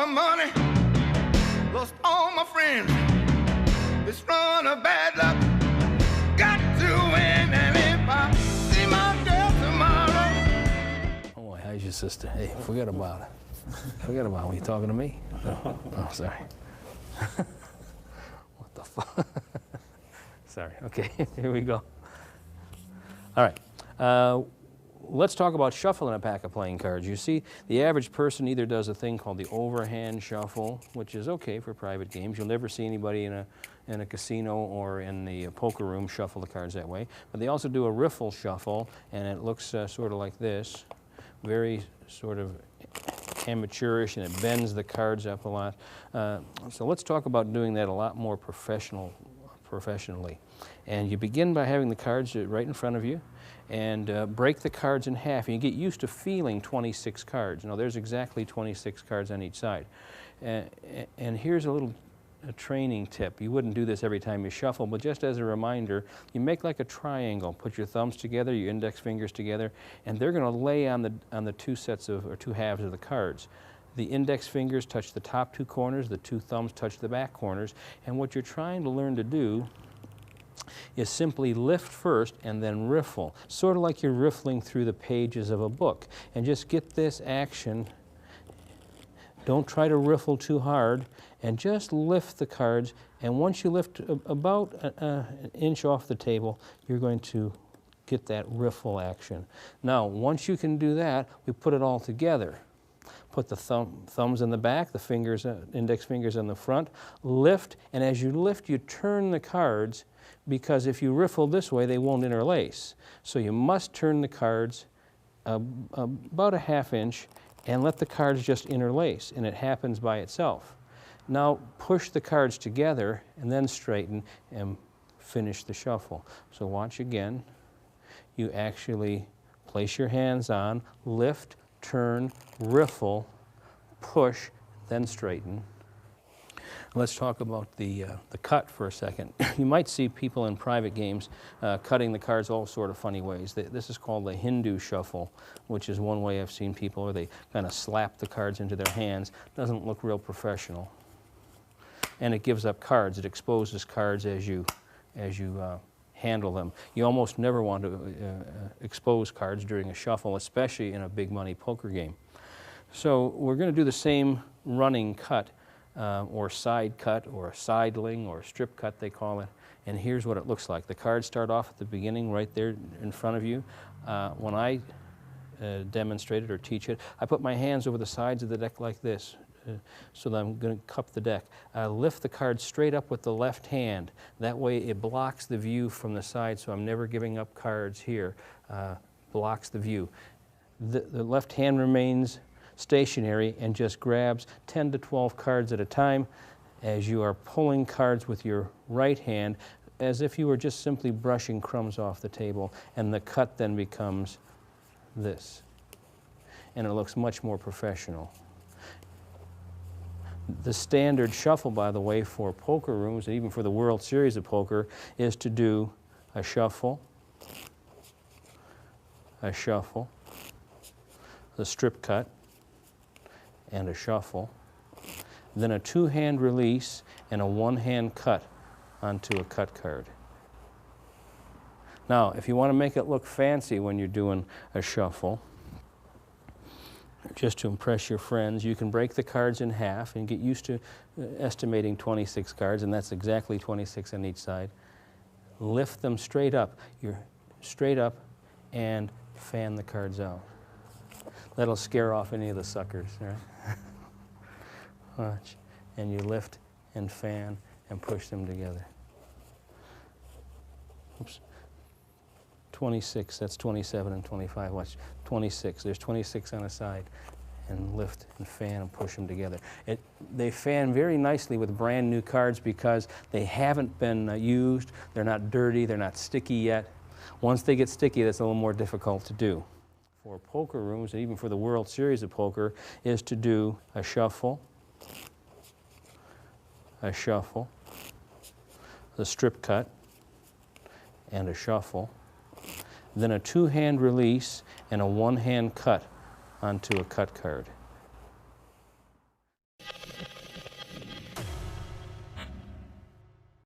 my money, lost all my friends. This run of bad luck got to win, and if I see my girl tomorrow. Oh boy, how's your sister? Hey, forget about it. Forget about it. Were you talking to me? Oh, sorry. What the fuck? Sorry. Okay, here we go. All right. Let's talk about shuffling a pack of playing cards. You see, the average person either does a thing called the overhand shuffle, which is okay for private games. You'll never see anybody in a casino or in the poker room shuffle the cards that way. But they also do a riffle shuffle, and it looks sort of like this, very sort of amateurish, and it bends the cards up a lot. So let's talk about doing that a lot more professionally. And you begin by having the cards right in front of you, and break the cards in half. And you get used to feeling 26 cards. Now there's exactly 26 cards on each side. And here's a training tip. You wouldn't do this every time you shuffle, but just as a reminder, you make like a triangle. Put your thumbs together, your index fingers together, and they're going to lay on the two sets of, or two halves of the cards. The index fingers touch the top two corners, the two thumbs touch the back corners, and what you're trying to learn to do is simply lift first and then riffle, sort of like you're riffling through the pages of a book. And just get this action. Don't try to riffle too hard, and just lift the cards, and once you lift about an inch off the table, you're going to get that riffle action. Now, once you can do that, we put it all together. Put the thumbs in the back, the fingers, index fingers in the front, lift, and as you lift, you turn the cards, because if you riffle this way, they won't interlace. So you must turn the cards about a half inch and let the cards just interlace, and it happens by itself. Now push the cards together and then straighten and finish the shuffle. So watch again. You actually place your hands on, lift, turn, riffle, push, then straighten. Let's talk about the cut for a second. You might see people in private games cutting the cards all sort of funny ways. This is called the Hindu shuffle, which is one way I've seen people where they kind of slap the cards into their hands. Doesn't look real professional. And it gives up cards. It exposes cards as you handle them. You almost never want to expose cards during a shuffle, especially in a big money poker game. So we're going to do the same running cut, or side cut, or a sidling, or strip cut they call it. And here's what it looks like. The cards start off at the beginning right there in front of you. When I demonstrate it or teach it, I put my hands over the sides of the deck like this, so that I'm going to cup the deck. Lift the card straight up with the left hand. That way it blocks the view from the side, so I'm never giving up cards here. Blocks the view. The left hand remains stationary and just grabs 10 to 12 cards at a time as you are pulling cards with your right hand, as if you were just simply brushing crumbs off the table, and the cut then becomes this. And it looks much more professional. The standard shuffle, by the way, for poker rooms, and even for the World Series of Poker, is to do a shuffle, the strip cut, and a shuffle, then a two-hand release and a one-hand cut onto a cut card. Now, if you want to make it look fancy when you're doing a shuffle, just to impress your friends, you can break the cards in half and get used to estimating 26 cards, and that's exactly 26 on each side. Lift them straight up. You're straight up, and fan the cards out. That'll scare off any of the suckers, right? Watch. And you lift and fan and push them together. Oops. 26, that's 27 and 25. Watch, 26. There's 26 on a side. And lift and fan and push them together. They fan very nicely with brand new cards because they haven't been used. They're not dirty. They're not sticky yet. Once they get sticky, that's a little more difficult to do. For poker rooms, and even for the World Series of Poker, is to do a shuffle, the strip cut, and a shuffle, then a two-hand release and a one-hand cut onto a cut card.